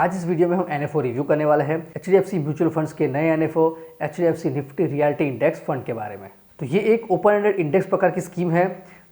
आज इस वीडियो में हम एनएफओ रिव्यू करने वाले हैं एचडीएफसी म्यूचुअल फंड्स के नए NFO HDFC Nifty realty index fund के बारे में। तो ये एक ओपन एंडेड इंडेक्स प्रकार की स्कीम है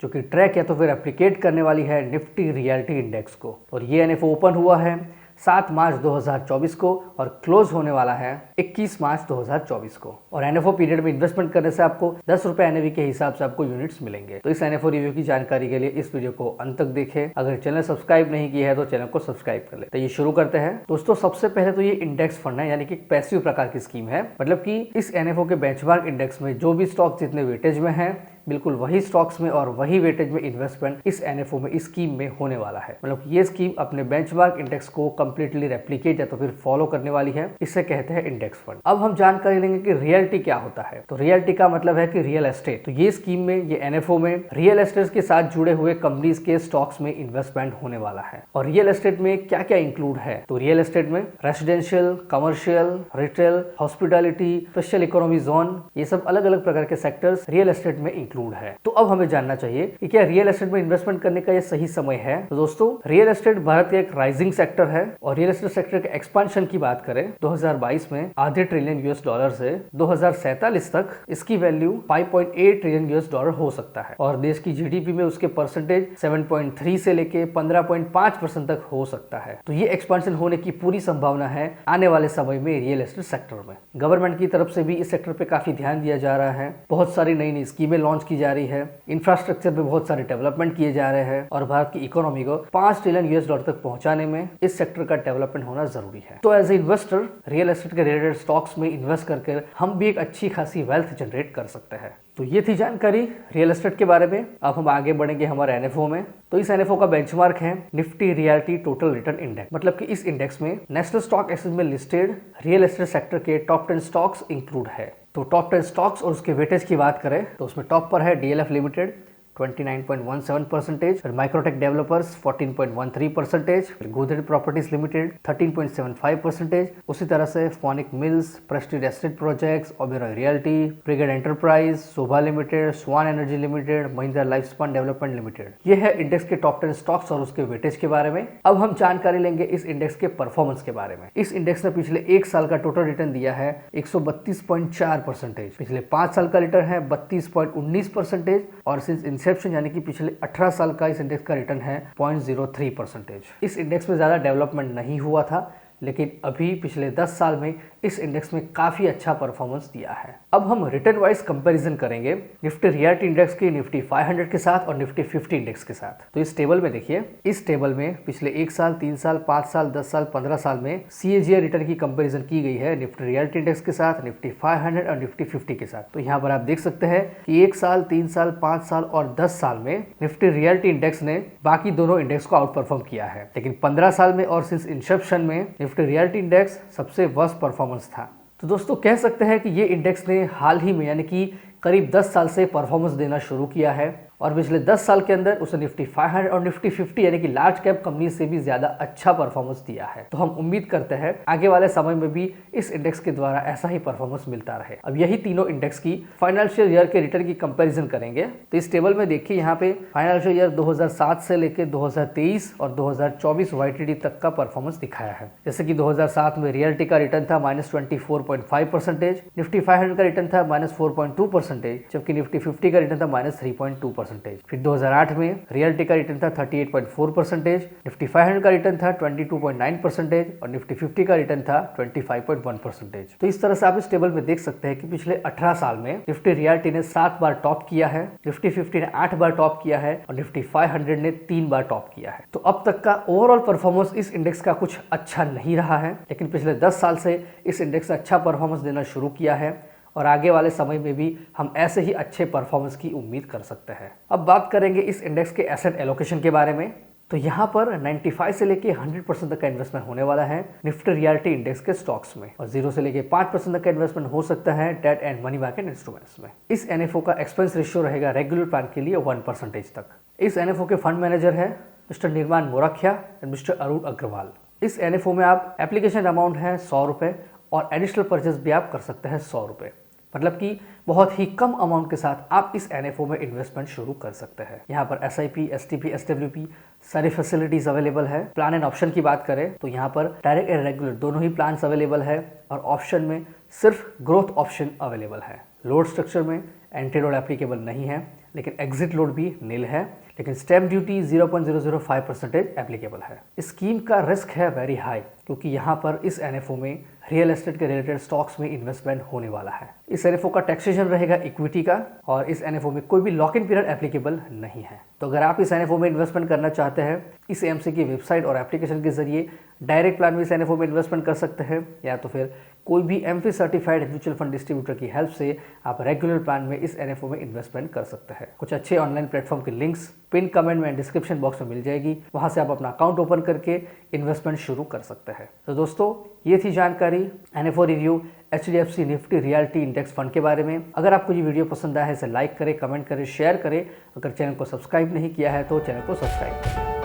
जो कि ट्रैक या तो फिर एप्लीकेट करने वाली है निफ्टी रियल्टी इंडेक्स को। और ये एनएफओ ओपन हुआ है 7 मार्च 2024 को और क्लोज होने वाला है 21 मार्च 2024 को। और एनएफओ पीरियड में इन्वेस्टमेंट करने से आपको 10 रुपए एनएवी के हिसाब से आपको यूनिट्स मिलेंगे। तो इस एनएफओ रिव्यू की जानकारी के लिए इस वीडियो को अंत तक देखें। अगर चैनल सब्सक्राइब नहीं किया है तो चैनल को सब्सक्राइब कर ले। तो ये शुरू करते हैं दोस्तों। सबसे पहले तो ये इंडेक्स फंड है, यानी कि पैसिव प्रकार की स्कीम है। मतलब कि इस एनएफओ के बेंचमार्क इंडेक्स में जो भी स्टॉक जितने वेटेज में है, बिल्कुल वही स्टॉक्स में और वही वेटेज में इन्वेस्टमेंट इस एनएफओ में इस स्कीम में होने वाला है। मतलब ये स्कीम अपने बेंचमार्क इंडेक्स को कंप्लीटली रेप्लिकेट या तो फिर फॉलो करने वाली है। इसे कहते हैं इंडेक्स फंड। अब हम जानकारी लेंगे कि रियल्टी क्या होता है। तो रियल्टी का मतलब है कि रियल एस्टेट। तो ये स्कीम में, ये एनएफओ में रियल एस्टेट के साथ जुड़े हुए कंपनीज के स्टॉक्स में इन्वेस्टमेंट होने वाला है। और रियल एस्टेट में क्या क्या इंक्लूड है? तो रियल एस्टेट में residential, commercial, retail, hospitality, special economy zone, ये सब अलग अलग प्रकार के सेक्टर्स रियल एस्टेट में इंक्लूड है। तो अब हमें जानना चाहिए कि क्या रियल एस्टेट में इन्वेस्टमेंट करने का ये सही समय है। तो दोस्तों, रियल एस्टेट भारत का एक राइजिंग सेक्टर है और रियल एस्टेट सेक्टर के एक्सपांशन की बात करें 2022 में आधे ट्रिलियन यूएस डॉलर से 2047 तक इसकी वैल्यू 5.8 ट्रिलियन यूएस डॉलर हो सकता है। और देश की जीडीपी में उसके परसेंटेज 7.3 से लेके 15.5% तक हो सकता है। तो ये एक्सपांशन होने की पूरी संभावना है आने वाले समय में रियल एस्टेट सेक्टर में। गवर्नमेंट की तरफ से भी इस सेक्टर पे काफी ध्यान दिया जा रहा है। बहुत सारी नई नई स्कीमें लॉन्च की जा रही है। इंफ्रास्ट्रक्चर पे बहुत सारे डेवलपमेंट किए जा रहे हैं और भारत की इकोनॉमी को 5 ट्रिलियन यूएस डॉलर तक पहुंचाने में इस सेक्टर का डेवलपमेंट होना जरूरी है। तो as a investor real estate के रिलेटेड स्टॉक्स में इन्वेस्ट करके हम भी एक अच्छी खासी वेल्थ जनरेट कर सकते हैं। तो ये थी जानकारी रियल एस्टेट के बारे में। अब हम आगे बढ़ेंगे हमारे एनएफओ में। तो इस एनएफओ का बेंचमार्क है Nifty realty total return index. मतलब कि इस इंडेक्स में नेशनल स्टॉक एक्सचेंज में लिस्टेड रियल एस्टेट सेक्टर के टॉप 10 स्टॉक्स इंक्लूड है। तो टॉप 10 स्टॉक्स और उसके वेटेज की बात करें तो उसमें टॉप पर है डीएलएफ लिमिटेड 29.17%, फिर माइक्रोटेक डेवलपर्स 14.13%, फिर गोदरेज प्रॉपर्टीज लिमिटेड 13.75%, उसी तरह से Phoenix Mills, Prestige Estate Projects, Oberoi Realty, Brigade Enterprise, Sobha Limited, Swan Energy Limited, Mahindra Lifespace Development Limited. ये है इंडेक्स के टॉप 10 स्टॉक्स और उसके वेटेज के बारे में। अब हम जानकारी लेंगे इस इंडेक्स के परफॉर्मेंस के बारे में। इस इंडेक्स ने पिछले 1 साल का टोटल रिटर्न दिया है 132.4%, पिछले 5 साल का रिटर्न है 32.19% और सिंस इंसेप्शन यानी कि पिछले 18 साल का इस इंडेक्स का रिटर्न है 0.03%। इस इंडेक्स में ज्यादा डेवलपमेंट नहीं हुआ था, लेकिन अभी पिछले 10 साल में इस इंडेक्स में काफी अच्छा परफॉर्मेंस दिया है। अब हम रिटर्न वाइज कंपैरिजन करेंगे निफ्टी रियल्टी इंडेक्स की निफ्टी 500 के साथ और निफ्टी 50 इंडेक्स के साथ। तो इस टेबल में देखिए, इस टेबल में पिछले 1 साल, 3 साल, 5 साल, 10 साल, 15 साल में CAGR रिटर्न की कंपैरिजन की गई है निफ्टी रियल्टी इंडेक्स के साथ, निफ्टी 500 और निफ्टी 50 के साथ। तो यहाँ पर आप देख सकते हैं कि 1 साल, 3 साल, 5 साल और 10 साल में निफ्टी रियल्टी इंडेक्स ने बाकी दोनों इंडेक्स को आउट परफॉर्म किया है। लेकिन 15 साल में और सिंस इंसेप्शन में निफ्टी रियल्टी इंडेक्स सबसे वर्स्ट परफॉर्मेंस था। तो दोस्तों, कह सकते हैं कि ये इंडेक्स ने हाल ही में यानी कि करीब 10 साल से परफॉर्मेंस देना शुरू किया है और पिछले 10 साल के अंदर उसे निफ्टी 500 और निफ्टी 50 यानी कि लार्ज कैप कंपनी से भी ज्यादा अच्छा परफॉर्मेंस दिया है। तो हम उम्मीद करते हैं आगे वाले समय में भी इस इंडेक्स के द्वारा ऐसा ही परफॉर्मेंस मिलता रहे। अब यही तीनों इंडेक्स की फाइनेंशियल ईयर के रिटर्न की कंपैरिजन करेंगे। तो इस टेबल में देखिए, यहाँ पे फाइनेंशियल ईयर 2007 से लेकर 2023 और 2024 YTD तक का परफॉर्मेंस दिखाया है। जैसे कि 2007 में रियल्टी का रिटर्न था -24.5%, निफ्टी 500 का रिटर्न था -4.2%, जबकि निफ्टी 50 का रिटर्न था -3.2%। फिर 2008 में रियल्टी का रिटर्न था 38.4%, निफ्टी 500 का रिटर्न था 22.9% और निफ्टी 50 का रिटर्न था 25.1%। तो इस तरह से आप इस टेबल में देख सकते हैं कि पिछले 18 साल में निफ्टी रियल्टी ने 7 बार टॉप किया है, निफ्टी 50 ने 8 बार टॉप किया है और निफ्टी 500 ने 3 बार टॉप किया है। तो अब तक का ओवरऑल परफॉर्मेंस इस इंडेक्स का कुछ अच्छा नहीं रहा है, लेकिन पिछले 10 साल से इस इंडेक्स ने अच्छा परफॉर्मेंस देना शुरू किया है और आगे वाले समय में भी हम ऐसे ही अच्छे परफॉर्मेंस की उम्मीद कर सकते हैं। अब बात करेंगे इस इंडेक्स के एसेट एलोकेशन के बारे में। तो यहाँ पर 95 से लेके 100% तक का इन्वेस्टमेंट होने वाला है निफ्टी रियल्टी इंडेक्स के स्टॉक्स में और 0 से लेके 5% तक का इन्वेस्टमेंट हो सकता है debt and money market instruments में। इस एनएफओ का एक्सपेंस रेशियो रहेगा रेगुलर प्लान के लिए 1% तक। इस एनएफओ के फंड मैनेजर है मिस्टर निर्माण मोरख्या एंड मिस्टर अरुण अग्रवाल। इस एनएफओ में आप एप्लीकेशन अमाउंट है 100 रुपये और एडिशनल परचेज भी आप कर सकते हैं 100 रुपये। मतलब कि बहुत ही कम अमाउंट के साथ आप इस एनएफओ में इन्वेस्टमेंट शुरू कर सकते हैं। यहाँ पर SIP, STP, SWP सारी फैसिलिटीज अवेलेबल है। प्लान एंड ऑप्शन की बात करें तो यहाँ पर डायरेक्ट एंड रेगुलर दोनों ही प्लान्स अवेलेबल है और ऑप्शन में सिर्फ ग्रोथ ऑप्शन अवेलेबल है। लोड स्ट्रक्चर में एंट्री लोड एप्लीकेबल नहीं है, लेकिन एग्जिट लोड भी नील है, लेकिन स्टैम्प ड्यूटी 0.005% एप्लीकेबल है। इस स्कीम का रिस्क है वेरी हाई, क्योंकि यहाँ पर इस एनएफओ में रियल एस्टेट के रिलेटेड स्टॉक्स में इन्वेस्टमेंट होने वाला है। इस एनएफओ का टैक्सेशन रहेगा इक्विटी का और इस एनएफओ में कोई भी लॉक इन पीरियड एप्लीकेबल नहीं है। तो अगर आप इस एनएफओ में इन्वेस्टमेंट करना चाहते हैं, इस एएमसी की वेबसाइट और एप्लीकेशन के जरिए डायरेक्ट प्लान में इस एनएफओ में इन्वेस्टमेंट कर सकते हैं, या तो फिर कोई भी AMFI certified mutual fund distributor की हेल्प से आप रेगुलर प्लान में इस एनएफओ में इन्वेस्टमेंट कर सकते हैं। कुछ अच्छे ऑनलाइन प्लेटफॉर्म के लिंक्स पिन कमेंट में डिस्क्रिप्शन बॉक्स में मिल जाएगी, वहां से आप अपना अकाउंट ओपन करके इन्वेस्टमेंट शुरू कर सकते हैं। तो दोस्तों, ये थी जानकारी NFO review HDFC Nifty reality index fund के बारे में। अगर आपको ये वीडियो पसंद आया है इसे लाइक करें, कमेंट करें, शेयर करें। अगर चैनल को सब्सक्राइब नहीं किया है तो चैनल को सब्सक्राइब करें।